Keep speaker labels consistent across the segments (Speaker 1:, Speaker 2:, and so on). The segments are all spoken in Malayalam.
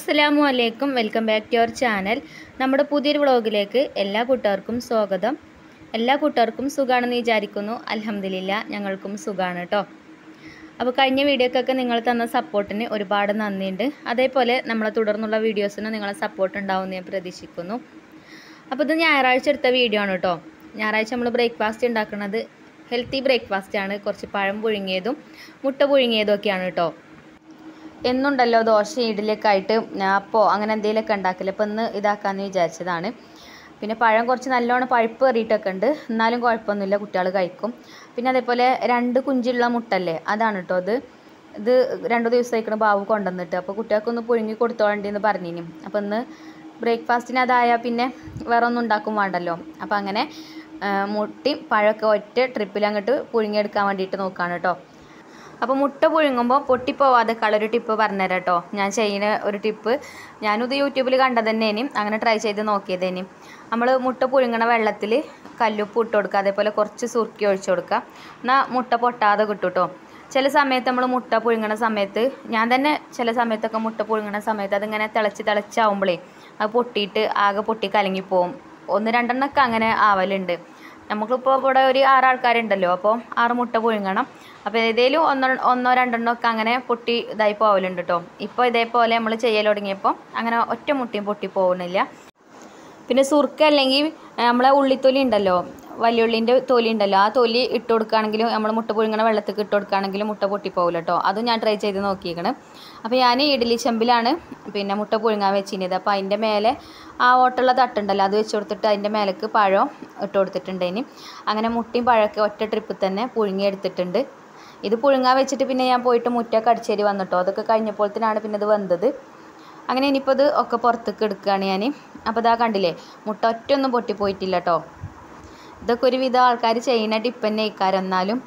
Speaker 1: അസ്സലാമു അലൈക്കും welcome back to our channel. നമ്മുടെ പുതിയൊരു വ്ളോഗിലേക്ക് എല്ലാ കൂട്ടുകാർക്കും സ്വാഗതം. എല്ലാ കൂട്ടുകാർക്കും സുഖാണെന്ന് വിചാരിക്കുന്നു. അൽഹംദുലില്ലാ ഞങ്ങൾക്കും സുഖാണ് കേട്ടോ. അപ്പോൾ കഴിഞ്ഞ വീഡിയോക്കൊക്കെ നിങ്ങൾ തന്ന സപ്പോർട്ടിന് ഒരുപാട് നന്ദിയുണ്ട്. അതേപോലെ നമ്മളെ തുടർന്നുള്ള വീഡിയോസിന് നിങ്ങളെ സപ്പോർട്ട് ഉണ്ടാവുമെന്ന് ഞാൻ പ്രതീക്ഷിക്കുന്നു. അപ്പോൾ ഇത് ഞായറാഴ്ച എടുത്ത വീഡിയോ ആണ് കേട്ടോ. ഞായറാഴ്ച നമ്മൾ ബ്രേക്ക്ഫാസ്റ്റ് ഉണ്ടാക്കുന്നത് ഹെൽത്തി ബ്രേക്ക്ഫാസ്റ്റ് ആണ്. കുറച്ച് പഴം പുഴുങ്ങിയതും മുട്ട പുഴുങ്ങിയതും ഒക്കെയാണ് കേട്ടോ. എന്നുണ്ടല്ലോ ദോശ ഇഡ്ഡലിയൊക്കെ ആയിട്ട് അപ്പോൾ അങ്ങനെ എന്തെങ്കിലുമൊക്കെ ഉണ്ടാക്കില്ല. അപ്പോൾ ഇന്ന് ഇതാക്കാമെന്ന് വിചാരിച്ചതാണ്. പിന്നെ പഴം കുറച്ച് നല്ലോണം പഴുപ്പ് കയറിയിട്ടൊക്കെ ഉണ്ട്, എന്നാലും കുഴപ്പമൊന്നുമില്ല, കുട്ടികൾ കഴിക്കും. പിന്നെ അതേപോലെ 2 കുഞ്ചുള്ള മുട്ടല്ലേ, അതാണ് കേട്ടോ ഇത് 2 ദിവസമായിക്കണം ബാബു കൊണ്ടുവന്നിട്ട്. അപ്പോൾ കുട്ടികൾക്കൊന്ന് പുഴുങ്ങി കൊടുത്തോളേണ്ടിയെന്ന് പറഞ്ഞിനി. അപ്പോൾ ഇന്ന് ബ്രേക്ക്ഫാസ്റ്റിന് അതായാൽ പിന്നെ വേറെ ഒന്നും ഉണ്ടാക്കും വേണ്ടല്ലോ. അപ്പോൾ അങ്ങനെ മുട്ടയും പഴമൊക്കെ ഒറ്റ ട്രിപ്പിൽ അങ്ങോട്ട് പുഴുങ്ങിയെടുക്കാൻ വേണ്ടിയിട്ട് നോക്കുകയാണ് കേട്ടോ. അപ്പോൾ മുട്ട പുഴുങ്ങുമ്പോൾ പൊട്ടിപ്പോവാതെക്കുള്ള ഒരു ടിപ്പ് പറഞ്ഞുതരാം കേട്ടോ. ഞാൻ ചെയ്യുന്ന ഒരു ടിപ്പ്, ഞാനിത് യൂട്യൂബിൽ കണ്ടത് തന്നെയാണ്, അങ്ങനെ ട്രൈ ചെയ്ത് നോക്കിയതേനും. നമ്മൾ മുട്ട പുഴുങ്ങണ വെള്ളത്തിൽ കല്ലുപ്പ് ഇട്ട് കൊടുക്കുക, അതേപോലെ കുറച്ച് സുർക്കി ഒഴിച്ച് കൊടുക്കുക. എന്നാൽ മുട്ട പൊട്ടാതെ കിട്ടും കേട്ടോ. ചില സമയത്ത് നമ്മൾ മുട്ട പുഴുങ്ങണ സമയത്ത്, ഞാൻ തന്നെ ചില സമയത്തൊക്കെ മുട്ട പുഴുങ്ങണ സമയത്ത് അതിങ്ങനെ തിളച്ചാവുമ്പോഴേ അത് പൊട്ടിയിട്ട് ആകെ പൊട്ടി കലങ്ങിപ്പോവും. 1-2 എണ്ണമൊക്കെ അങ്ങനെ ആവലുണ്ട്. നമുക്കിപ്പോൾ ഇവിടെ ഒരു 6 ആൾക്കാരുണ്ടല്ലോ, അപ്പോൾ 6 മുട്ട പുഴുങ്ങണം. അപ്പോൾ ഏതെങ്കിലും 1-2 എണ്ണമൊക്കെ അങ്ങനെ പൊട്ടി ഇതായി പോവലുണ്ട് കേട്ടോ. ഇപ്പോൾ ഇതേപോലെ നമ്മൾ ചെയ്യൽ തുടങ്ങിയപ്പോൾ അങ്ങനെ ഒറ്റ മുട്ടയും പൊട്ടി പോകുന്നില്ല. പിന്നെ സുർക്ക അല്ലെങ്കിൽ നമ്മളെ ഉള്ളിത്തൊലി ഉണ്ടല്ലോ, വലിയുള്ളിൻ്റെ തൊലി ഉണ്ടല്ലോ, ആ തൊലി ഇട്ട് കൊടുക്കുകയാണെങ്കിലും നമ്മൾ മുട്ട പുഴുങ്ങണ വെള്ളത്തിൽ ഇട്ട് കൊടുക്കുകയാണെങ്കിലും മുട്ട പൊട്ടിപ്പോകില്ല കേട്ടോ. അതും ഞാൻ ട്രൈ ചെയ്ത് നോക്കിയിരിക്കണം. അപ്പോൾ ഞാൻ ഇഡ്ഡലി ചെമ്പിലാണ് പിന്നെ മുട്ട പുഴുങ്ങാൻ വെച്ചിരുന്നത്. അപ്പോൾ അതിൻ്റെ മേലെ ആ ഓട്ടുള്ള തട്ടുണ്ടല്ലോ അത് വെച്ച് കൊടുത്തിട്ട് അതിൻ്റെ മേലേക്ക് പഴം ഇട്ട് കൊടുത്തിട്ടുണ്ടേനി. അങ്ങനെ മുട്ടയും പഴമൊക്കെ ഒറ്റ ട്രിപ്പിൽ തന്നെ പുഴുങ്ങിയെടുത്തിട്ടുണ്ട്. ഇത് പുഴുങ്ങാൻ വെച്ചിട്ട് പിന്നെ ഞാൻ പോയിട്ട് മുറ്റൊക്കെ അടിച്ചേരി വന്നിട്ടോ. അതൊക്കെ കഴിഞ്ഞപ്പോഴത്തേനാണ് പിന്നെ ഇത് വെന്തത്. അങ്ങനെ ഇനിയിപ്പോൾ ഇത് ഒക്കെ പുറത്തേക്ക് എടുക്കുകയാണ് ഞാൻ. അപ്പോൾ ഇതാ കണ്ടില്ലേ, മുട്ട ഒറ്റൊന്നും പൊട്ടിപ്പോയിട്ടില്ല കേട്ടോ. ഇതൊക്കെ ഒരുവിധം ആൾക്കാർ ചെയ്യുന്ന ടിപ്പ് തന്നെ ഇക്കാരം. എന്നാലും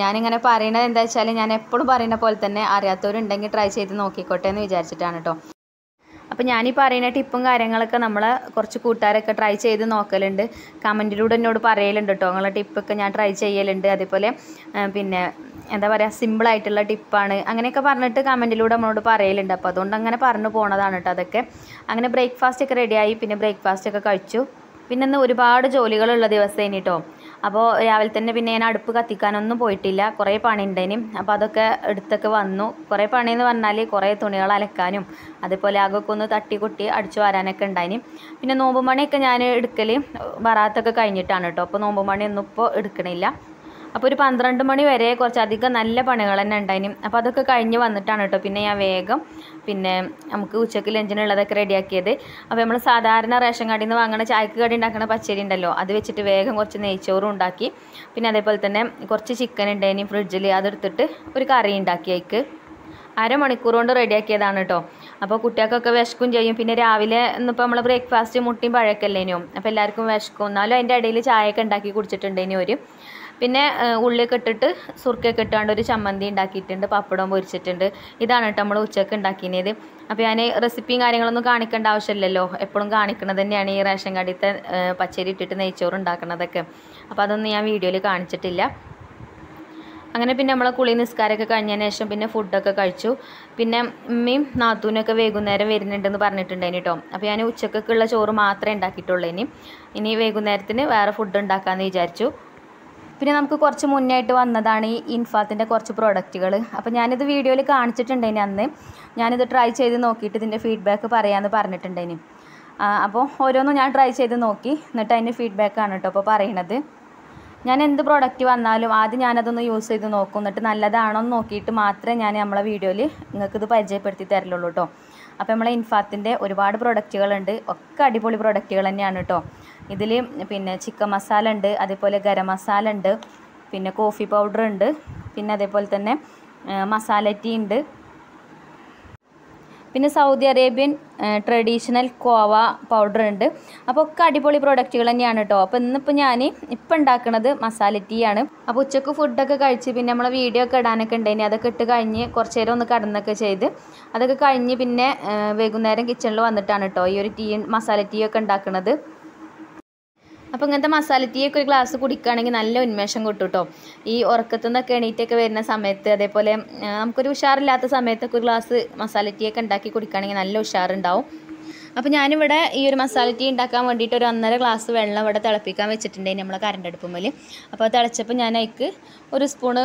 Speaker 1: ഞാനിങ്ങനെ പറയണത് എന്താ വെച്ചാൽ, ഞാൻ എപ്പോഴും പറയുന്ന പോലെ തന്നെ അറിയാത്തവരുണ്ടെങ്കിൽ ട്രൈ ചെയ്ത് നോക്കിക്കോട്ടെ എന്ന് വിചാരിച്ചിട്ടാണ് കേട്ടോ. അപ്പോൾ ഞാനീ പറയുന്ന ടിപ്പും കാര്യങ്ങളൊക്കെ നമ്മളെ കുറച്ച് കൂട്ടുകാരൊക്കെ ട്രൈ ചെയ്ത് നോക്കലുണ്ട്. കമൻറ്റിലൂടെ എന്നോട് പറയലുണ്ട് കേട്ടോ, നിങ്ങളെ ടിപ്പൊക്കെ ഞാൻ ട്രൈ ചെയ്യലുണ്ട്. അതേപോലെ പിന്നെ എന്താ പറയുക, സിമ്പിളായിട്ടുള്ള ടിപ്പാണ് അങ്ങനെയൊക്കെ പറഞ്ഞിട്ട് കമൻറ്റിലൂടെ നമ്മളോട് പറയലുണ്ട്. അപ്പോൾ അതുകൊണ്ട് അങ്ങനെ പറഞ്ഞു പോണതാണ് കേട്ടോ അതൊക്കെ. അങ്ങനെ ബ്രേക്ക്ഫാസ്റ്റൊക്കെ റെഡിയായി. പിന്നെ ബ്രേക്ക്ഫാസ്റ്റൊക്കെ കഴിച്ചു. പിന്നെ ഇന്ന് ഒരുപാട് ജോലികളുള്ള ദിവസമായിന് കേട്ടോ. അപ്പോൾ രാവിലെ തന്നെ പിന്നെ ഞാൻ അടുപ്പ് കത്തിക്കാനൊന്നും പോയിട്ടില്ല, കുറേ പണി ഉണ്ടായിന്. അപ്പോൾ അതൊക്കെ എടുത്തൊക്കെ വന്നു. കുറേ പണിയെന്ന് പറഞ്ഞാൽ കുറേ തുണികൾ അലക്കാനും അതേപോലെ അകൊക്കെ ഒന്ന് തട്ടി കൊട്ടി അടിച്ചു വരാനൊക്കെ ഉണ്ടായിന്. പിന്നെ നോമ്പ് മണിയൊക്കെ ഞാൻ എടുക്കൽ ബറാത്തൊക്കെ കഴിഞ്ഞിട്ടാണ് കേട്ടോ. അപ്പോൾ നോമ്പ് മണിയൊന്നും ഇപ്പോൾ എടുക്കണില്ല. അപ്പോൾ ഒരു 12 മണി വരെ കുറച്ചധികം നല്ല പണികൾ തന്നെ ഉണ്ടായിന്. അപ്പോൾ അതൊക്കെ കഴിഞ്ഞ് വന്നിട്ടാണ് കേട്ടോ പിന്നെ ഞാൻ വേഗം പിന്നെ നമുക്ക് ഉച്ചയ്ക്ക് ലഞ്ചിനുള്ളതൊക്കെ റെഡിയാക്കിയത്. അപ്പോൾ നമ്മൾ സാധാരണ റേഷൻ കടയിൽ നിന്ന് വാങ്ങണ ചായക്ക് കടി ഉണ്ടാക്കുന്ന പച്ചരി ഉണ്ടല്ലോ, അത് വെച്ചിട്ട് വേഗം കുറച്ച് നെയ്ച്ചോറും ഉണ്ടാക്കി. പിന്നെ അതേപോലെ തന്നെ കുറച്ച് ചിക്കൻ ഉണ്ടായിന് ഫ്രിഡ്ജിൽ, അതെടുത്തിട്ട് ഒരു കറി ഉണ്ടാക്കി. അതിക്ക് 1/2 മണിക്കൂർ കൊണ്ട് റെഡിയാക്കിയതാണ് കേട്ടോ. അപ്പോൾ കുട്ടികൾക്കൊക്കെ വിശക്കും ചെയ്യും. പിന്നെ രാവിലെ ഇന്നിപ്പോൾ നമ്മൾ ബ്രേക്ക്ഫാസ്റ്റ് മുട്ടയും പഴക്കല്ലേനോ, അപ്പോൾ എല്ലാവർക്കും വിശക്കും. എന്നാലും അതിൻ്റെ ഇടയിൽ ചായയൊക്കെ ഉണ്ടാക്കി കുടിച്ചിട്ടുണ്ടേനി ഒരു. പിന്നെ ഉള്ളിയൊക്കെ ഇട്ടിട്ട് സുർക്കയൊക്കെ ഇട്ടാണ്ട് ഒരു ചമ്മന്തി ഉണ്ടാക്കിയിട്ടുണ്ട്, പപ്പടം പൊരിച്ചിട്ടുണ്ട്. ഇതാണ് കേട്ടോ നമ്മൾ ഉച്ചയ്ക്ക് ഉണ്ടാക്കിയത്. അപ്പോൾ ഞാൻ റെസിപ്പിയും കാര്യങ്ങളൊന്നും കാണിക്കേണ്ട ആവശ്യമില്ലല്ലോ, എപ്പോഴും കാണിക്കുന്നത് തന്നെയാണ് ഈ റേഷൻ കടയിലത്തെ പച്ചരി ഇട്ടിട്ട് നെയ്ച്ചോറ് ഉണ്ടാക്കുന്നതൊക്കെ. അപ്പോൾ അതൊന്നും ഞാൻ വീഡിയോയിൽ കാണിച്ചിട്ടില്ല. അങ്ങനെ പിന്നെ നമ്മളെ കുളി നിസ്കാരമൊക്കെ കഴിഞ്ഞതിന് ശേഷം പിന്നെ ഫുഡൊക്കെ കഴിച്ചു. പിന്നെ ഉമ്മയും നാത്തൂനൊക്കെ വൈകുന്നേരം വരുന്നുണ്ടെന്ന് പറഞ്ഞിട്ടുണ്ടായിന് കേട്ടോ. അപ്പോൾ ഞാൻ ഉച്ചക്കൊക്കെയുള്ള ചോറ് മാത്രമേ ഉണ്ടാക്കിയിട്ടുള്ളൂ. ഇനി വൈകുന്നേരത്തിന് വേറെ ഫുഡ് ഉണ്ടാക്കാമെന്ന് വിചാരിച്ചു. പിന്നെ നമുക്ക് കുറച്ച് മുന്നേ ആയിട്ട് വന്നതാണ് ഈ ഇൻഫാത്തിൻ്റെ കുറച്ച് പ്രോഡക്റ്റുകൾ. അപ്പോൾ ഞാനിത് വീഡിയോയിൽ കാണിച്ചിട്ടുണ്ടായിന് അന്ന്. ഞാനിത് ട്രൈ ചെയ്ത് നോക്കിയിട്ട് ഇതിൻ്റെ ഫീഡ്ബാക്ക് പറയാമെന്ന് പറഞ്ഞിട്ടുണ്ടായിന്. അപ്പോൾ ഓരോന്നും ഞാൻ ട്രൈ ചെയ്ത് നോക്കി, എന്നിട്ട് അതിൻ്റെ ഫീഡ്ബാക്കാണ് കേട്ടോ അപ്പോൾ പറയണത്. ഞാൻ എന്ത് പ്രോഡക്റ്റ് വന്നാലും ആദ്യം ഞാനതൊന്ന് യൂസ് ചെയ്ത് നോക്കും, എന്നിട്ട് നല്ലതാണോ എന്ന് നോക്കിയിട്ട് മാത്രമേ ഞാൻ നമ്മളെ വീഡിയോയിൽ നിങ്ങൾക്കിത് പരിചയപ്പെടുത്തി തരലുള്ളൂ കേട്ടോ. അപ്പോൾ നമ്മളെ ഇൻഫാത്തിൻ്റെ ഒരുപാട് പ്രോഡക്റ്റുകളുണ്ട്, ഒക്കെ അടിപൊളി പ്രോഡക്റ്റുകൾ തന്നെയാണ് കേട്ടോ. ഇതിൽ പിന്നെ ചിക്കൻ മസാല ഉണ്ട്, അതേപോലെ ഗരം മസാല ഉണ്ട്, പിന്നെ കോഫി പൗഡർ ഉണ്ട്, പിന്നെ അതേപോലെ തന്നെ മസാല ടീ ഉണ്ട്, പിന്നെ സൗദി അറേബ്യൻ ട്രഡീഷണൽ കോവ പൗഡർ ഉണ്ട്. അപ്പോൾ ഒക്കെ അടിപൊളി പ്രോഡക്റ്റുകൾ തന്നെയാണ് കേട്ടോ. അപ്പോൾ ഇന്നിപ്പോൾ ഞാൻ ഇപ്പം ഉണ്ടാക്കുന്നത് മസാല ടീ ആണ്. അപ്പോൾ ഉച്ചക്ക് ഫുഡൊക്കെ കഴിച്ച് പിന്നെ നമ്മളെ വീഡിയോ ഒക്കെ ഇടാനൊക്കെ ഉണ്ടായിന്, അതൊക്കെ ഇട്ട് കഴിഞ്ഞ് കുറച്ച് നേരം ഒന്ന് കടന്നൊക്കെ ചെയ്ത് അതൊക്കെ കഴിഞ്ഞ് പിന്നെ വൈകുന്നേരം കിച്ചണിൽ വന്നിട്ടാണ് കേട്ടോ ഈ ഒരു ടീ മസാല ടീ ഒക്കെ ഉണ്ടാക്കുന്നത്. അപ്പോൾ ഇങ്ങനത്തെ മസാല ടീയൊക്കെ ഒരു ഗ്ലാസ് കുടിക്കുകയാണെങ്കിൽ നല്ല ഉന്മേഷം കിട്ടും കേട്ടോ. ഈ ഉറക്കത്തു നിന്നൊക്കെ എണീറ്റൊക്കെ വരുന്ന സമയത്ത്, അതേപോലെ നമുക്കൊരു ഉഷാറില്ലാത്ത സമയത്തൊക്കെ ഒരു ഗ്ലാസ് മസാല ടീയൊക്കെ ഉണ്ടാക്കി കുടിക്കുകയാണെങ്കിൽ നല്ല ഉഷാറുണ്ടാവും. അപ്പോൾ ഞാനിവിടെ ഈ ഒരു മസാല ടീ ഉണ്ടാക്കാൻ വേണ്ടിയിട്ട് ഒരു 1.5 ഗ്ലാസ് വെള്ളം ഇവിടെ തിളപ്പിക്കാൻ വെച്ചിട്ടുണ്ടായിരുന്നു നമ്മളെ കറണ്ട് അടുപ്പുമ്മൽ. അപ്പോൾ അത് തിളച്ചപ്പോൾ ഞാൻ അതിലേക്ക് ഒരു സ്പൂണ്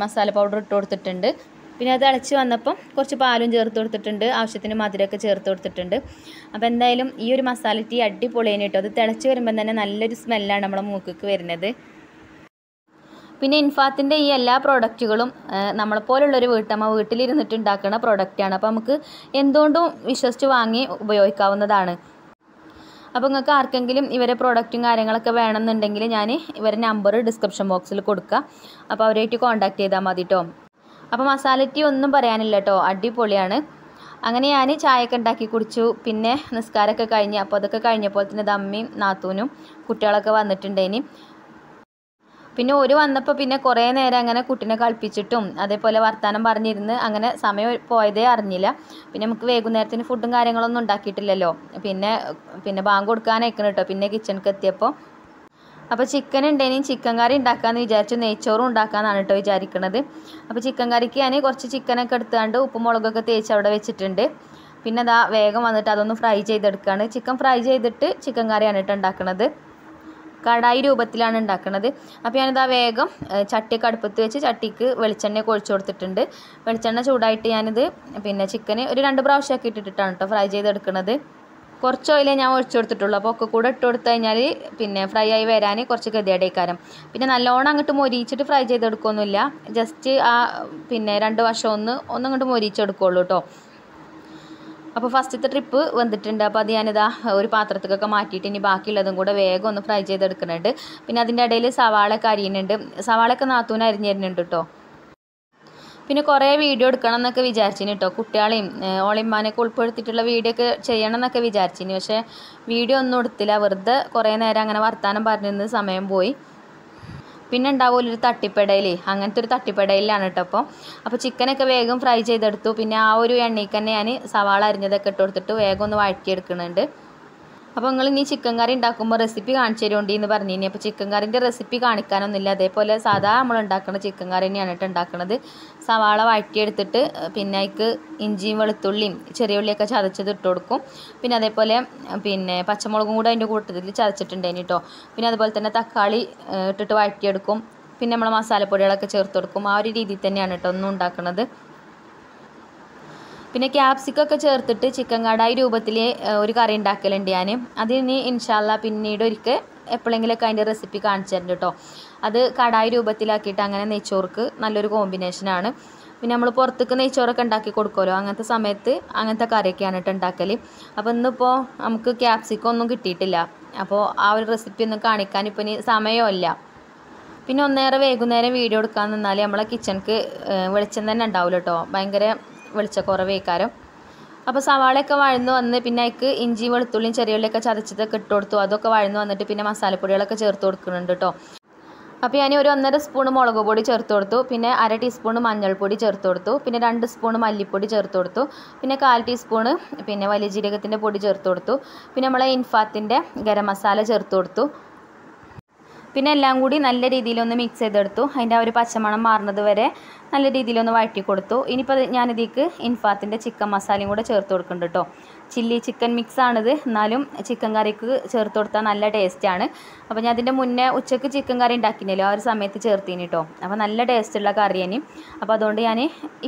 Speaker 1: മസാല പൗഡർ ഇട്ട് കൊടുത്തിട്ടുണ്ട്. പിന്നെ അത് തിളച്ച് വന്നപ്പം കുറച്ച് പാലും ചേർത്ത് കൊടുത്തിട്ടുണ്ട്, ആവശ്യത്തിന് മധുരമൊക്കെ ചേർത്ത് കൊടുത്തിട്ടുണ്ട്. അപ്പോൾ എന്തായാലും ഈ ഒരു മസാല ടീ അടിപൊളിയാണ് കേട്ടോ. അത് തിളച്ച് വരുമ്പം തന്നെ നല്ലൊരു സ്മെല്ലാണ് നമ്മളെ മൂക്കിക്ക് വരുന്നത്. പിന്നെ ഇൻഫാത്തിൻ്റെ ഈ എല്ലാ പ്രോഡക്റ്റുകളും നമ്മളെപ്പോലുള്ളൊരു വീട്ടമ്മ വീട്ടിലിരുന്നിട്ട് ഉണ്ടാക്കുന്ന പ്രോഡക്റ്റാണ്. അപ്പോൾ നമുക്ക് എന്തുകൊണ്ടും വിശ്വസിച്ച് വാങ്ങി ഉപയോഗിക്കാവുന്നതാണ്. അപ്പോൾ നിങ്ങൾക്ക് ആർക്കെങ്കിലും ഇവരെ പ്രോഡക്റ്റും കാര്യങ്ങളൊക്കെ വേണമെന്നുണ്ടെങ്കിൽ ഞാൻ ഇവരെ നമ്പർ ഡിസ്ക്രിപ്ഷൻ ബോക്സിൽ കൊടുക്കുക. അപ്പോൾ അവരായിട്ട് കോൺടാക്ട് ചെയ്താൽ മതി കേട്ടോ. അപ്പോൾ മസാല ടീ ഒന്നും പറയാനില്ല കേട്ടോ, അടിപൊളിയാണ്. അങ്ങനെ ഞാൻ ചായയൊക്കെ ഉണ്ടാക്കി കുടിച്ചു. പിന്നെ നിസ്കാരമൊക്കെ കഴിഞ്ഞ്, അപ്പോൾ അതൊക്കെ കഴിഞ്ഞപ്പോൾ തന്നെ ദമ്മയും നാത്തൂനും കുട്ടികളൊക്കെ വന്നിട്ടുണ്ടേനി. പിന്നെ ഒരു വന്നപ്പോൾ പിന്നെ കുറേ നേരം അങ്ങനെ കുട്ടീനെ കളിപ്പിച്ചിട്ടും അതേപോലെ വർത്താനം പറഞ്ഞിരുന്ന് അങ്ങനെ സമയം പോയതേ അറിഞ്ഞില്ല. പിന്നെ നമുക്ക് വൈകുന്നേരത്തിന് ഫുഡും കാര്യങ്ങളൊന്നും ഉണ്ടാക്കിയിട്ടില്ലല്ലോ. പിന്നെ ബാങ്ക് കൊടുക്കാനായിക്കണം കേട്ടോ പിന്നെ കിച്ചണിക്ക് എത്തിയപ്പോൾ. അപ്പോൾ ചിക്കൻ ഉണ്ടെങ്കിൽ ചിക്കൻ കറി ഉണ്ടാക്കാമെന്ന് വിചാരിച്ചു. നെയ്ച്ചോറും ഉണ്ടാക്കാമെന്നാണ് കേട്ടോ വിചാരിക്കുന്നത്. അപ്പോൾ ചിക്കൻ കറിക്ക് ഞാൻ കുറച്ച് ചിക്കനൊക്കെ എടുത്തുകൊണ്ട് ഉപ്പും മുളകൊക്കെ തേച്ച് അവിടെ വെച്ചിട്ടുണ്ട്. പിന്നെ അതാ വേഗം വന്നിട്ട് അതൊന്ന് ഫ്രൈ ചെയ്തെടുക്കുകയാണ്. ചിക്കൻ ഫ്രൈ ചെയ്തിട്ട് ചിക്കൻ കറിയാണ് കേട്ടോ ഉണ്ടാക്കുന്നത്. കടായി രൂപത്തിലാണ് ഉണ്ടാക്കുന്നത്. അപ്പോൾ ഞാനിതാ വേഗം ചട്ടിയൊക്കെ അടുപ്പത്ത് വെച്ച് ചട്ടിക്ക് വെളിച്ചെണ്ണയൊക്കെ ഒഴിച്ചു കൊടുത്തിട്ടുണ്ട്. വെളിച്ചെണ്ണ ചൂടായിട്ട് ഞാനിത് ചിക്കന് ഒരു 2 പ്രാവശ്യമൊക്കെ ഇട്ടിട്ടാണ് കേട്ടോ ഫ്രൈ ചെയ്തെടുക്കുന്നത്. കുറച്ച് ഓയിലേ ഞാൻ ഒഴിച്ചു കൊടുത്തിട്ടുള്ളൂ. അപ്പോൾ ഒക്കെ കൂടെ ഇട്ട് കൊടുത്തു കഴിഞ്ഞാൽ ഫ്രൈ ആയി വരാൻ കുറച്ച് ഗതികേടേക്കാരം. പിന്നെ നല്ലോണം അങ്ങോട്ട് മൊരിയിച്ചിട്ട് ഫ്രൈ ചെയ്തെടുക്കുകയൊന്നുമില്ല. ജസ്റ്റ് ആ 2 വശം ഒന്നങ്ങോട്ട് മൊരിയിച്ചെടുക്കുകയുള്ളൂ കേട്ടോ. അപ്പോൾ ഫസ്റ്റത്തെ ട്രിപ്പ് വന്നിട്ടുണ്ട്. അപ്പോൾ അത് ഞാനിതാ ഒരു പാത്രത്തിലൊക്കെ മാറ്റിയിട്ട് ഇനി ബാക്കിയുള്ളതും കൂടെ വേഗം ഒന്ന് ഫ്രൈ ചെയ്തെടുക്കുന്നുണ്ട്. പിന്നെ അതിൻ്റെ ഇടയിൽ സവാളയൊക്കെ അരിയുന്നുണ്ട്. സവാളയൊക്കെ നാത്തൂന് അരിഞ്ഞിരുന്നുണ്ട് കേട്ടോ. പിന്നെ കുറേ വീഡിയോ എടുക്കണം എന്നൊക്കെ വിചാരിച്ചിന് കേട്ടോ. കുട്ടികളെയും ഓളിമ്മാനെയൊക്കെ ഉൾപ്പെടുത്തിയിട്ടുള്ള വീഡിയോ ഒക്കെ ചെയ്യണം എന്നൊക്കെ വിചാരിച്ചിന്. പക്ഷേ വീഡിയോ ഒന്നും എടുത്തില്ല. വെറുതെ കുറേ നേരം അങ്ങനെ വർത്താനം പറഞ്ഞിരുന്ന് സമയം പോയി. പിന്നെ ഉണ്ടാവുമല്ലോ ഒരു തട്ടിപ്പടയിൽ, അങ്ങനത്തെ ഒരു തട്ടിപ്പടയിലാണ് കേട്ടോ. അപ്പോൾ ചിക്കനൊക്കെ വേഗം ഫ്രൈ ചെയ്തെടുത്തു. പിന്നെ ആ ഒരു എണ്ണയ്ക്ക് തന്നെ ഞാൻ സവാള അരിഞ്ഞതൊക്കെ ഇട്ട് കൊടുത്തിട്ട് വേഗം ഒന്ന് വഴറ്റിയെടുക്കുന്നുണ്ട്. അപ്പോൾ നിങ്ങൾ ഇനി ചിക്കൻ കറി ഉണ്ടാക്കുമ്പോൾ റെസിപ്പി കാണിച്ചു തരുന്നുണ്ട് എന്ന് പറഞ്ഞിനി. അപ്പോൾ ചിക്കൻ കറിൻ്റെ റെസിപ്പി കാണിക്കാനൊന്നുമില്ല. അതേപോലെ സാധാ നമ്മൾ ഉണ്ടാക്കുന്ന ചിക്കൻ കറി തന്നെയാണ് കേട്ടോ ഉണ്ടാക്കുന്നത്. സവാള വഴറ്റിയെടുത്തിട്ട് പിന്നെ അതിക്ക് ഇഞ്ചിയും വെളുത്തുള്ളിയും ചെറിയ ഉള്ളിയൊക്കെ ചതച്ചത് ഇട്ട് കൊടുക്കും. പിന്നെ അതേപോലെ പച്ചമുളകും കൂടെ അതിൻ്റെ കൂട്ടത്തിൽ ചതച്ചിട്ടുണ്ടേനി കേട്ടോ. പിന്നെ അതുപോലെ തന്നെ തക്കാളി ഇട്ടിട്ട് വഴറ്റിയെടുക്കും. പിന്നെ നമ്മൾ മസാലപ്പൊടികളൊക്കെ ചേർത്ത് കൊടുക്കും. ആ ഒരു രീതിയിൽ തന്നെയാണ് കേട്ടോ ഒന്നും ഉണ്ടാക്കുന്നത്. പിന്നെ ക്യാപ്സിക്കൊക്കെ ചേർത്തിട്ട് ചിക്കൻ കടായി രൂപത്തിൽ ഒരു കറി ഉണ്ടാക്കലുണ്ട് ഞാൻ. അതിന് ഇൻഷാല്ല പിന്നീട് ഒരിക്കൽ എപ്പോഴെങ്കിലുമൊക്കെ അതിൻ്റെ റെസിപ്പി കാണിച്ചു തരുന്നുണ്ട് കേട്ടോ. അത് കടായി രൂപത്തിലാക്കിയിട്ട് അങ്ങനെ നെയ്ച്ചോർക്ക് നല്ലൊരു കോമ്പിനേഷനാണ്. പിന്നെ നമ്മൾ പുറത്തേക്ക് നെയ്ച്ചോറൊക്കെ ഉണ്ടാക്കി കൊടുക്കുമല്ലോ, അങ്ങനത്തെ സമയത്ത് അങ്ങനത്തെ കറിയൊക്കെയാണ് കേട്ടോ ഉണ്ടാക്കൽ. അപ്പോൾ ഇന്നിപ്പോൾ നമുക്ക് ക്യാപ്സിക്കൊന്നും കിട്ടിയിട്ടില്ല. അപ്പോൾ ആ ഒരു റെസിപ്പി ഒന്നും കാണിക്കാൻ ഇപ്പോൾ ഇനി സമയമില്ല. പിന്നെ ഒന്നേറെ വൈകുന്നേരം വീഡിയോ എടുക്കാൻ നിന്നാൽ നമ്മളെ കിച്ചണിക്ക് വെളിച്ചം തന്നെ ഉണ്ടാവില്ല കേട്ടോ. ഭയങ്കര വെളിച്ചക്കുറവേക്കാരം. അപ്പോൾ സവാളയൊക്കെ വഴന്ന് വന്ന് പിന്നെ അതിക്ക് ഇഞ്ചി വെളുത്തുള്ളിയും ചെറിയുള്ളിയൊക്കെ ചതച്ചതൊക്കെ ഇട്ട് കൊടുത്തു. അതൊക്കെ വഴന്ന് വന്നിട്ട് പിന്നെ മസാലപ്പൊടികളൊക്കെ ചേർത്ത് കൊടുക്കുന്നുണ്ട് കേട്ടോ. അപ്പോൾ ഞാൻ ഒരു 1.5 സ്പൂൺ മുളക് പൊടി ചേർത്ത് കൊടുത്തു. പിന്നെ 1/2 ടീസ്പൂൺ മഞ്ഞൾപ്പൊടി ചേർത്ത് കൊടുത്തു. പിന്നെ 2 സ്പൂൺ മല്ലിപ്പൊടി ചേർത്ത് കൊടുത്തു. പിന്നെ 1/4 ടീസ്പൂൺ വലിയ ജീരകത്തിൻ്റെ പൊടി ചേർത്ത് കൊടുത്തു. പിന്നെ നമ്മളെ ഇൻഫാത്തിൻ്റെ ഗരം മസാല ചേർത്ത് കൊടുത്തു. പിന്നെ എല്ലാം കൂടി നല്ല രീതിയിലൊന്ന് മിക്സ് ചെയ്തെടുത്തു. അതിൻ്റെ ആ ഒരു പച്ചമണം മാറുന്നത് വരെ നല്ല രീതിയിലൊന്ന് വഴറ്റി കൊടുത്തു. ഇനിയിപ്പോൾ ഞാനിതിലേക്ക് ഇൻഫാത്തിൻ്റെ ചിക്കൻ മസാലയും കൂടെ ചേർത്ത് കൊടുക്കുന്നുണ്ട് കേട്ടോ. ചില്ലി ചിക്കൻ മിക്സാണിത്, എന്നാലും ചിക്കൻ കറിക്ക് ചേർത്ത് കൊടുത്താൽ നല്ല ടേസ്റ്റാണ്. അപ്പോൾ ഞാൻ അതിൻ്റെ മുന്നേ ഉച്ചയ്ക്ക് ചിക്കൻ കറി ഉണ്ടാക്കിനല്ലോ, ആ ഒരു സമയത്ത് ചേർത്തിന് കേട്ടോ. അപ്പോൾ നല്ല ടേസ്റ്റുള്ള കറിയാണ്. അപ്പോൾ അതുകൊണ്ട് ഞാൻ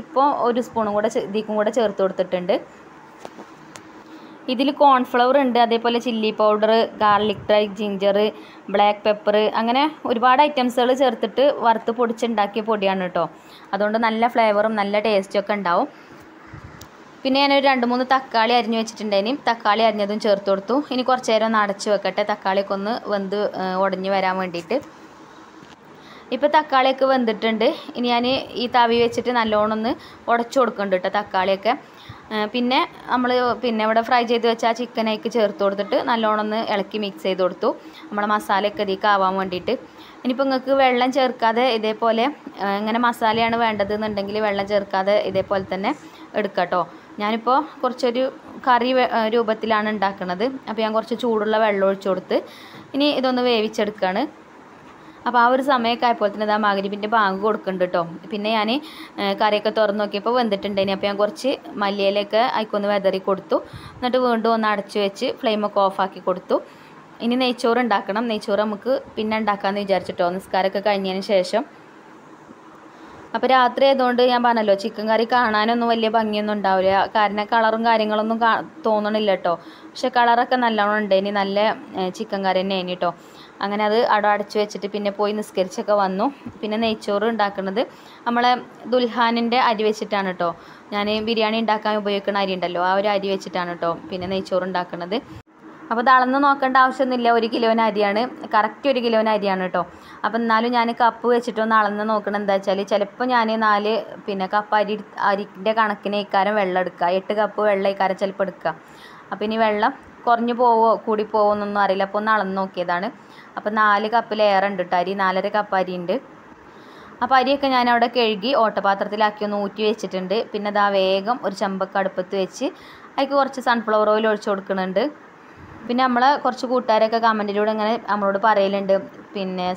Speaker 1: ഇപ്പോൾ 1 സ്പൂണും കൂടെ ഇതിക്കും കൂടെ ചേർത്ത് കൊടുത്തിട്ടുണ്ട്. ഇതിൽ കോൺഫ്ലവർ ഉണ്ട്, അതേപോലെ chilli powder, garlic dry ginger, black pepper, അങ്ങനെ ഒരുപാട് ഐറ്റംസുകൾ ചേർത്തിട്ട് വറുത്ത് പൊടിച്ചുണ്ടാക്കിയ പൊടിയാണ് കേട്ടോ. അതുകൊണ്ട് നല്ല ഫ്ലേവറും നല്ല ടേസ്റ്റും ഒക്കെ ഉണ്ടാവും. പിന്നെ ഞാനൊരു 2-3 തക്കാളി അരിഞ്ഞ് വെച്ചിട്ടുണ്ടായിനി. തക്കാളി അരിഞ്ഞതും ചേർത്ത് കൊടുത്തു. ഇനി കുറച്ച് നേരം ഒന്ന് അടച്ച് വെക്കട്ടെ, തക്കാളിയൊക്കെ ഒന്ന് വെന്ത് ഉടഞ്ഞ് വരാൻ വേണ്ടിയിട്ട്. ഇപ്പോൾ തക്കാളിയൊക്കെ വെന്തിട്ടുണ്ട്. ഇനി ഞാൻ ഈ തവി വെച്ചിട്ട് നല്ലോണം ഒന്ന് ഉടച്ചു കൊടുക്കുന്നുണ്ട് കേട്ടോ തക്കാളിയൊക്കെ. പിന്നെ നമ്മൾ ഇവിടെ ഫ്രൈ ചെയ്ത് വെച്ച ആ ചിക്കനേക്ക് ചേർത്ത് കൊടുത്തിട്ട് നല്ലോണം ഒന്ന് ഇളക്കി മിക്സ് ചെയ്ത് കൊടുത്തു, നമ്മളെ മസാലയൊക്കെ ഇതിലേക്ക് ആവാൻ വേണ്ടിയിട്ട്. ഇനിയിപ്പോൾ നിങ്ങൾക്ക് വെള്ളം ചേർക്കാതെ ഇതേപോലെ ഇങ്ങനെ മസാലയാണ് വേണ്ടതെന്നുണ്ടെങ്കിൽ വെള്ളം ചേർക്കാതെ ഇതേപോലെ തന്നെ എടുക്കാം കേട്ടോ. ഞാനിപ്പോൾ കുറച്ചൊരു കറി രൂപത്തിലാണ് ഉണ്ടാക്കുന്നത്. അപ്പോൾ ഞാൻ കുറച്ച് ചൂടുള്ള വെള്ളം ഒഴിച്ചു കൊടുത്ത് ഇനി ഇതൊന്ന് വേവിച്ചെടുക്കുകയാണ്. അപ്പോൾ ആ ഒരു സമയമൊക്കെ ആയപ്പോൾ തന്നെ മഗ്‌രിബിൻ്റെ ബാങ്ക് കൊടുക്കുന്നുണ്ട് കേട്ടോ. പിന്നെ ഞാൻ കറിയൊക്കെ തുറന്ന് നോക്കിയപ്പോൾ വെന്തിട്ടുണ്ടായിനി. അപ്പോൾ ഞാൻ കുറച്ച് മല്ലിയിലൊക്കെ അതിക്കൊന്ന് വെതറി കൊടുത്തു. എന്നിട്ട് വീണ്ടും ഒന്ന് അടച്ചു വെച്ച് ഫ്ലെയിമൊക്കെ ഓഫാക്കി കൊടുത്തു. ഇനി നെയ്ച്ചോറ് ഉണ്ടാക്കണം. നെയ്ച്ചോറ് നമുക്ക് പിന്നെ ഉണ്ടാക്കാമെന്ന് വിചാരിച്ചിട്ടോ, നിസ്കാരമൊക്കെ കഴിഞ്ഞതിന് ശേഷം. അപ്പോൾ രാത്രി ആയതുകൊണ്ട് ഞാൻ പറഞ്ഞല്ലോ ചിക്കൻ കറി കാണാനൊന്നും വലിയ ഭംഗിയൊന്നും ഉണ്ടാവില്ല. കാരണം കളറും കാര്യങ്ങളൊന്നും തോന്നണില്ല കേട്ടോ. പക്ഷെ കളറൊക്കെ നല്ലോണം ഉണ്ടായിനി. നല്ല ചിക്കൻ കറി തന്നെ ആയിനി കേട്ടോ. അങ്ങനെ അത് അടച്ചു വെച്ചിട്ട് പിന്നെ പോയി നിസ്കരിച്ചൊക്കെ വന്നു. പിന്നെ നെയ്ച്ചോറ് ഉണ്ടാക്കുന്നത് നമ്മളെ ദുൽഹാനിൻ്റെ അരി വെച്ചിട്ടാണ് കേട്ടോ. ഞാൻ ബിരിയാണി ഉണ്ടാക്കാൻ ഉപയോഗിക്കുന്ന അരി ഉണ്ടല്ലോ, ആ ഒരു അരി വെച്ചിട്ടാണ് കേട്ടോ പിന്നെ നെയ്ച്ചോറ് ഉണ്ടാക്കുന്നത്. അപ്പോൾ അത് അളന്ന് നോക്കേണ്ട ആവശ്യമൊന്നുമില്ല. 1 കിലോന് അരിയാണ്, കറക്റ്റ് 1 കിലോന് അരിയാണ് കേട്ടോ. അപ്പോൾ എന്നാലും ഞാൻ കപ്പ് വെച്ചിട്ടൊന്ന് അളന്ന് നോക്കണം. എന്താ വെച്ചാൽ ചിലപ്പോൾ ഞാൻ 4 കപ്പ് അരിൻ്റെ കണക്കിന് ഇക്കാരം വെള്ളം എടുക്കുക. 8 കപ്പ് വെള്ളം ഇക്കാരം ചിലപ്പോൾ എടുക്കുക. അപ്പോൾ ഇനി വെള്ളം കുറഞ്ഞു പോവോ കൂടി പോവോ എന്നൊന്നും അറിയില്ല. അപ്പോൾ ഒന്ന് അളന്ന് നോക്കിയതാണ്. അപ്പോൾ 4 കപ്പിലേറെ ഉണ്ട് കേട്ടോ അരി, 4.5 കപ്പ് അരി ഉണ്ട്. അപ്പോൾ അരിയൊക്കെ ഞാൻ അവിടെ കഴുകി ഓട്ടപാത്രത്തിലാക്കി ഒന്ന് ഊറ്റി വെച്ചിട്ടുണ്ട്. പിന്നെ അതാ വേഗം ഒരു ചെമ്പൊക്കെ അടുപ്പത്ത് വെച്ച് അതിലേക്ക് കുറച്ച് സൺഫ്ലവർ ഓയിൽ ഒഴിച്ച് കൊടുക്കുന്നുണ്ട്. പിന്നെ നമ്മളെ കുറച്ച് കൂട്ടുകാരൊക്കെ കമൻറ്റിലൂടെ ഇങ്ങനെ നമ്മളോട് പറയലുണ്ട്,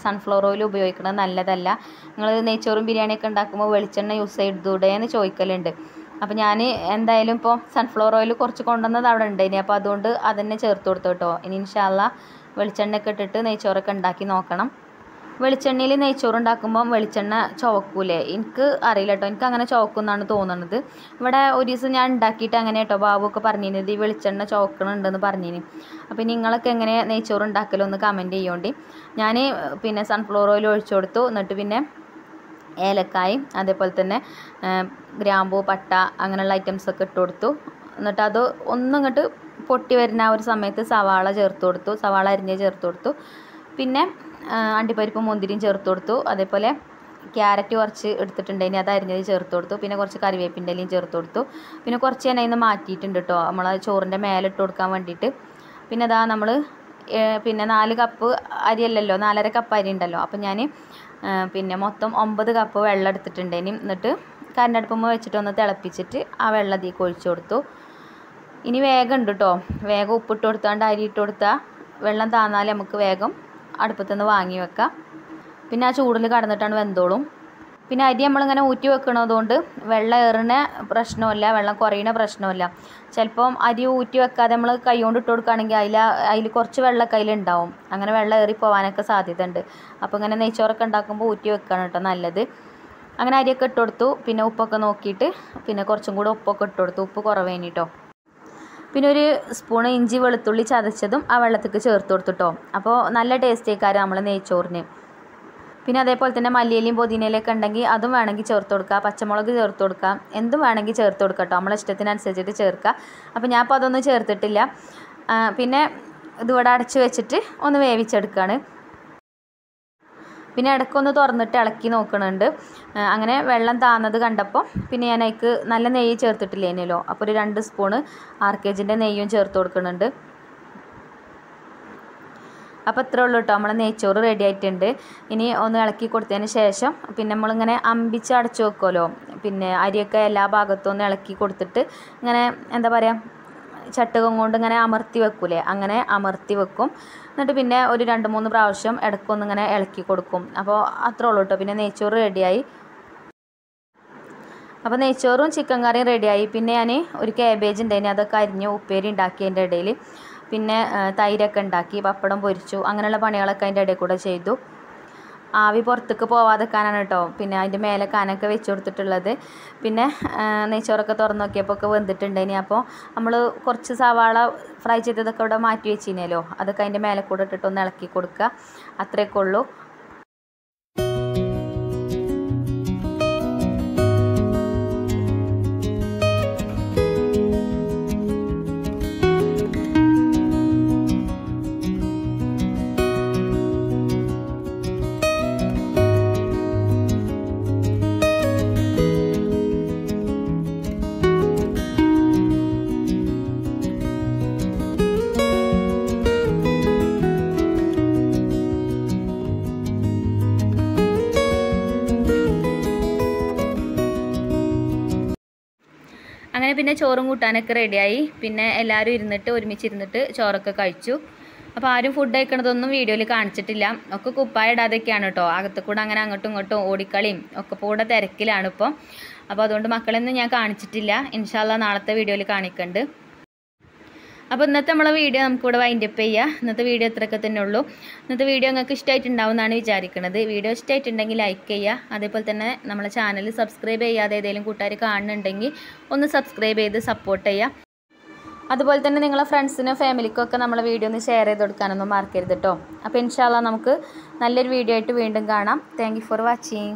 Speaker 1: സൺഫ്ലവർ ഓയിൽ ഉപയോഗിക്കുന്നത് നല്ലതല്ല, നിങ്ങൾ നെയ്ച്ചോറും ബിരിയാണിയൊക്കെ ഉണ്ടാക്കുമ്പോൾ വെളിച്ചെണ്ണ യൂസ് ചെയ്തൂടെ എന്ന് ചോദിക്കലുണ്ട്. അപ്പോൾ ഞാൻ എന്തായാലും ഇപ്പോൾ സൺഫ്ലവർ ഓയിൽ കുറച്ച് കൊണ്ടുവന്നത് അവിടെ ഉണ്ട്. ഇനി അപ്പോൾ അതുകൊണ്ട് അതന്നെ ചേർത്ത് കൊടുത്തു കേട്ടോ. ഇനി ഇൻഷാ അല്ലാഹ് വെളിച്ചെണ്ണയൊക്കെ ഇട്ടിട്ട് നെയ്ച്ചോറൊക്കെ ഉണ്ടാക്കി നോക്കണം. വെളിച്ചെണ്ണയിൽ നെയ്ച്ചോറ് ഉണ്ടാക്കുമ്പം വെളിച്ചെണ്ണ ചുവക്കൂലേ? എനിക്ക് അറിയില്ല കേട്ടോ, എനിക്ക് അങ്ങനെ ചുവക്കുമെന്നാണ് തോന്നുന്നത്. ഇവിടെ ഒരു ദിവസം ഞാൻ ഉണ്ടാക്കിയിട്ട് അങ്ങനെ കേട്ടോ ബാബുവൊക്കെ പറഞ്ഞിരുന്നത് ഈ വെളിച്ചെണ്ണ ചുവക്കണുണ്ടെന്ന് പറഞ്ഞിന്. അപ്പോൾ നിങ്ങളൊക്കെ എങ്ങനെ നെയ്ച്ചോറ് ഉണ്ടാക്കലോ ഒന്ന് കമൻറ്റ് ചെയ്യോണ്ടി. ഞാൻ സൺഫ്ലവർ ഓയിൽ ഒഴിച്ചു കൊടുത്തു. എന്നിട്ട് പിന്നെ ഏലക്കായും അതേപോലെ തന്നെ ഗ്രാമ്പൂ പട്ട അങ്ങനെയുള്ള ഐറ്റംസൊക്കെ ഇട്ട് കൊടുത്തു. എന്നിട്ട് അത് ഒന്നിങ്ങോട്ട് പൊട്ടി വരുന്ന ആ ഒരു സമയത്ത് സവാള ചേർത്ത് കൊടുത്തു, സവാള അരിഞ്ഞ് ചേർത്ത് കൊടുത്തു. പിന്നെ അണ്ടിപ്പരിപ്പും മുന്തിരിയും ചേർത്ത് കൊടുത്തു. അതേപോലെ ക്യാരറ്റ് കുറച്ച് എടുത്തിട്ടുണ്ടെങ്കിൽ അത് അരിഞ്ഞത് ചേർത്ത് കൊടുത്തു. പിന്നെ കുറച്ച് കറിവേപ്പിൻ്റെ ഇലയും ചേർത്ത് കൊടുത്തു. പിന്നെ കുറച്ച് ഞാൻ അതിൽ നിന്ന് മാറ്റിയിട്ടുണ്ട് കേട്ടോ, നമ്മളെ ചോറിൻ്റെ മേലെ ഇട്ട് കൊടുക്കാൻ വേണ്ടിയിട്ട്. പിന്നെ അതാ നമ്മൾ 4 കപ്പ് അരിയല്ലല്ലോ, 4.5 കപ്പ് അരി ഉണ്ടല്ലോ. അപ്പം ഞാൻ മൊത്തം 9 കപ്പ് വെള്ളം എടുത്തിട്ടുണ്ടേനും. എന്നിട്ട് കരണ്ടടുപ്പുമ്പോൾ വെച്ചിട്ടൊന്ന് തിളപ്പിച്ചിട്ട് ആ വെള്ളം അതിലേക്ക് ഒഴിച്ചു കൊടുത്തു. ഇനി വേഗം ഉണ്ട് കേട്ടോ, വേഗം ഉപ്പിട്ട് കൊടുത്താണ്ട് അരി ഇട്ട് കൊടുത്താൽ വെള്ളം താന്നാൽ നമുക്ക് വേഗം അടുപ്പത്തുനിന്ന് വാങ്ങി വെക്കാം. പിന്നെ ആ ചൂടിൽ കടന്നിട്ടാണ് വെന്തോളും. പിന്നെ അരി നമ്മളിങ്ങനെ ഊറ്റി വെക്കണതുകൊണ്ട് വെള്ളം ഏറുന്ന പ്രശ്നമില്ല, വെള്ളം കുറയുന്ന പ്രശ്നമില്ല. ചിലപ്പം അരി ഊറ്റി വെക്കാതെ നമ്മൾ കൈ കൊണ്ട് ഇട്ട് കൊടുക്കുകയാണെങ്കിൽ അതിൽ കുറച്ച് വെള്ളമൊക്കെ അതിലുണ്ടാവും. അങ്ങനെ വെള്ളം ഏറി പോകാനൊക്കെ സാധ്യത ഉണ്ട്. അപ്പോൾ ഇങ്ങനെ നെയ്ച്ചോറൊക്കെ ഉണ്ടാക്കുമ്പോൾ ഊറ്റി വെക്കുകയാണ് കേട്ടോ നല്ലത്. അങ്ങനെ അരിയൊക്കെ ഇട്ട് കൊടുത്തു. പിന്നെ ഉപ്പൊക്കെ നോക്കിയിട്ട് കുറച്ചും കൂടെ ഉപ്പൊക്കെ ഇട്ട് കൊടുത്തു. ഉപ്പ് കുറവേനി കേട്ടോ. പിന്നെ ഒരു സ്പൂണ് ഇഞ്ചി വെളുത്തുള്ളി ചതച്ചതും ആ വെള്ളത്തേക്ക് ചേർത്ത് കൊടുത്തിട്ടോ. അപ്പോൾ നല്ല ടേസ്റ്റേക്കാരം നമ്മൾ നെയ്ച്ചോറിന്. പിന്നെ അതേപോലെ തന്നെ മല്ലിയിലയും പുതിനയിലൊക്കെ ഉണ്ടെങ്കിൽ അതും വേണമെങ്കിൽ ചേർത്ത് കൊടുക്കുക, പച്ചമുളക് ചേർത്ത് കൊടുക്കുക, എന്തും വേണമെങ്കിൽ ചേർത്ത് കൊടുക്കുക കേട്ടോ, നമ്മളെ ഇഷ്ടത്തിനനുസരിച്ചിട്ട് ചേർക്കുക. അപ്പോൾ ഞാൻ അപ്പോൾ അതൊന്നും ചേർത്തിട്ടില്ല. പിന്നെ ഇതിവിടെ അടച്ച് വെച്ചിട്ട് ഒന്ന് വേവിച്ചെടുക്കുകയാണ്. പിന്നെ ഇടയ്ക്കൊന്ന് തുറന്നിട്ട് ഇളക്കി നോക്കണുണ്ട്. അങ്ങനെ വെള്ളം താന്നത് കണ്ടപ്പോൾ പിന്നെ ഞാൻ അതിലേക്ക് നല്ല നെയ്യ് ചേർത്തിട്ടില്ലേനല്ലോ, അപ്പോൾ ഒരു 2 സ്പൂണ് ആർക്കേജിൻ്റെ നെയ്യും ചേർത്ത് കൊടുക്കുന്നുണ്ട്. അപ്പോൾ ഇത്രേ ഉള്ളൂ കേട്ടോ, നമ്മളെ നെയ്ച്ചോറ് റെഡി ആയിട്ടുണ്ട്. ഇനി ഒന്ന് ഇളക്കി കൊടുത്തതിന് ശേഷം പിന്നെ നമ്മളിങ്ങനെ അമ്പിച്ച് അടച്ചു വെക്കുമല്ലോ, അരിയൊക്കെ എല്ലാ ഭാഗത്തും ഒന്ന് ഇളക്കി കൊടുത്തിട്ട് ഇങ്ങനെ എന്താ പറയുക ചട്ടുകം കൊണ്ട് ഇങ്ങനെ അമർത്തി വെക്കൂലേ, അങ്ങനെ അമർത്തി വെക്കും. എന്നിട്ട് പിന്നെ ഒരു 2-3 പ്രാവശ്യം ഇടയ്ക്കൊന്നിങ്ങനെ ഇളക്കി കൊടുക്കും. അപ്പോൾ അത്രേ ഉള്ളൂ കേട്ടോ. പിന്നെ നെയ്ച്ചോറ് റെഡിയായി. അപ്പോൾ നെയ്ച്ചോറും ചിക്കൻ കറിയും റെഡിയായി. പിന്നെ ഞാൻ ഒരു കാബേജ് ഉണ്ടായിന്, അതൊക്കെ അരിഞ്ഞ് ഉപ്പേരി ഉണ്ടാക്കി അതിൻ്റെ ഇടയിൽ. പിന്നെ തൈരൊക്കെ ഉണ്ടാക്കി, പപ്പടം പൊരിച്ചു, അങ്ങനെയുള്ള പണികളൊക്കെ അതിൻ്റെ ഇടയിൽ കൂടെ ചെയ്തു. ആവി പുറത്തേക്ക് പോവാതെക്കാനാണ് കേട്ടോ പിന്നെ അതിൻ്റെ മേലെ കാനൊക്കെ വെച്ച് കൊടുത്തിട്ടുള്ളത്. പിന്നെ നെയ്ച്ചോറൊക്കെ തുറന്ന് നോക്കിയപ്പോൾ ഒക്കെ വെന്തിട്ടുണ്ടായിനി. അപ്പോൾ നമ്മൾ കുറച്ച് സവാള ഫ്രൈ ചെയ്തതൊക്കെ ഇവിടെ മാറ്റി വെച്ചിനല്ലോ, അതൊക്കെ അതിൻ്റെ മേലെ കൂടെ ഇട്ടിട്ടൊന്ന് ഇളക്കി കൊടുക്കുക. അത്രയൊക്കെ ഉള്ളൂ. അങ്ങനെ പിന്നെ ചോറും കൂട്ടാനൊക്കെ റെഡിയായി. പിന്നെ എല്ലാവരും ഒരുമിച്ചിരുന്നിട്ട് ചോറൊക്കെ കഴിച്ചു. അപ്പോൾ ആരും ഫുഡ് കഴിക്കണതൊന്നും വീഡിയോയിൽ കാണിച്ചിട്ടില്ല. ഒക്കെ കുപ്പായ ഇടാതൊക്കെയാണ് കേട്ടോ. അകത്ത് കൂടെ അങ്ങനെ അങ്ങോട്ടും ഇങ്ങോട്ടും ഓടിക്കളിയും ഒക്കെ കൂടെ തിരക്കിലാണ് ഇപ്പോൾ. അപ്പോൾ അതുകൊണ്ട് മക്കളെയൊന്നും ഞാൻ കാണിച്ചിട്ടില്ല. ഇൻഷാ അല്ലാഹ് നാളത്തെ വീഡിയോയിൽ കാണിക്കുന്നുണ്ട്. അപ്പോൾ ഇന്നത്തെ നമ്മളെ വീഡിയോ നമുക്കിവിടെ വൈൻഡപ്പ് ചെയ്യാം. ഇന്നത്തെ വീഡിയോ ഇത്രയൊക്കെ തന്നെ ഉള്ളൂ. ഇന്നത്തെ വീഡിയോ നിങ്ങൾക്ക് ഇഷ്ടമായിട്ടുണ്ടാവുമെന്നാണ് വിചാരിക്കുന്നത്. വീഡിയോ ഇഷ്ടമായിട്ടുണ്ടെങ്കിൽ ലൈക്ക് ചെയ്യുക. അതേപോലെ തന്നെ നമ്മളെ ചാനൽ സബ്സ്ക്രൈബ് ചെയ്യാതെ ഏതെങ്കിലും കൂട്ടുകാർ കാണുന്നുണ്ടെങ്കിൽ ഒന്ന് സബ്സ്ക്രൈബ് ചെയ്ത് സപ്പോർട്ട് ചെയ്യുക. അതുപോലെ തന്നെ നിങ്ങളെ ഫ്രണ്ട്സിനും ഫാമിലിക്കൊക്കെ നമ്മളെ വീഡിയോ ഒന്ന് ഷെയർ ചെയ്ത് കൊടുക്കാനൊന്നും മറക്കരുത് കേട്ടോ. അപ്പോൾ ഇൻഷാ അല്ലാഹ് നമുക്ക് നല്ലൊരു വീഡിയോ ആയിട്ട് വീണ്ടും കാണാം. Thank you for watching.